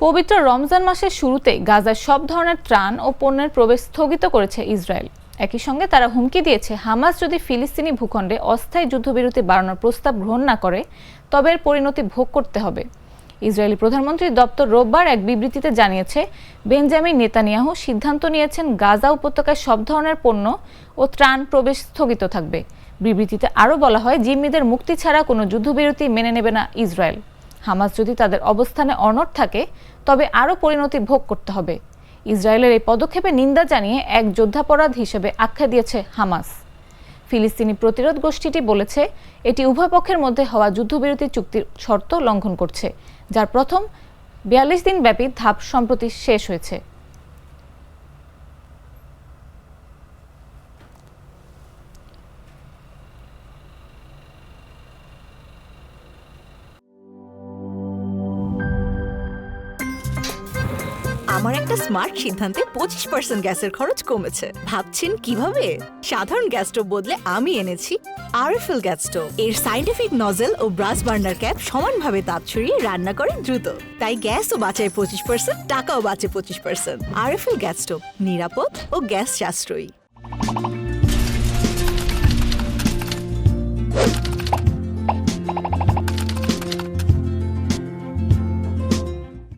পবিত্র রমজান মাসের শুরুতে গাজায় সব ধরনের ত্রাণ ও পণ্যের প্রবেশ স্থগিত করেছে ইসরায়েল। একই সঙ্গে তারা হুমকি দিয়েছে, হামাস যদি ফিলিস্তিনি ভূখণ্ডে অস্থায়ী যুদ্ধবিরতি বাড়ানোর প্রস্তাব গ্রহণ না করে তবে এর পরিণতি ভোগ করতে হবে। ইসরায়েলি প্রধানমন্ত্রীর দপ্তর রোববার এক বিবৃতিতে জানিয়েছে, বেঞ্জামিন নেতানিয়াহু সিদ্ধান্ত নিয়েছেন গাজা উপত্যকায় সব ধরনের পণ্য ও ত্রাণ প্রবেশ স্থগিত থাকবে। বিবৃতিতে আরও বলা হয়, জিম্মিদের মুক্তি ছাড়া কোনো যুদ্ধবিরতি মেনে নেবে না ইসরায়েল। হামাস যদি তাদের অবস্থানে অনড় থাকে তবে আরও পরিণতি ভোগ করতে হবে। ইসরায়েলের এই পদক্ষেপে নিন্দা জানিয়ে এক যুদ্ধাপরাধ হিসেবে আখ্যা দিয়েছে হামাস। ফিলিস্তিনি প্রতিরোধ গোষ্ঠীটি বলেছে, এটি উভয় পক্ষের মধ্যে হওয়া যুদ্ধবিরতি চুক্তির শর্ত লঙ্ঘন করছে, যার প্রথম ৪২ দিন ব্যাপী ধাপ সম্প্রতি শেষ হয়েছে। আমার একটা স্মার্ট সিদ্ধান্তে 25% গ্যাসের খরচ কমেছে। ভাবছেন কিভাবে? সাধারণ গ্যাস স্টোভ বদলে আমি এনেছি আরএফএল গ্যাস স্টোভ। এর সাইন্টিফিক নজল ও ব্রাস বার্নার ক্যাপ সমানভাবে তাপ ছড়িয়ে রান্না করে দ্রুত, তাই গ্যাসও বাঁচায় 25%, টাকাও বাঁচে 25%। আরএফএল গ্যাস স্টোভ নিরাপদ ও গ্যাস সাশ্রয়ী।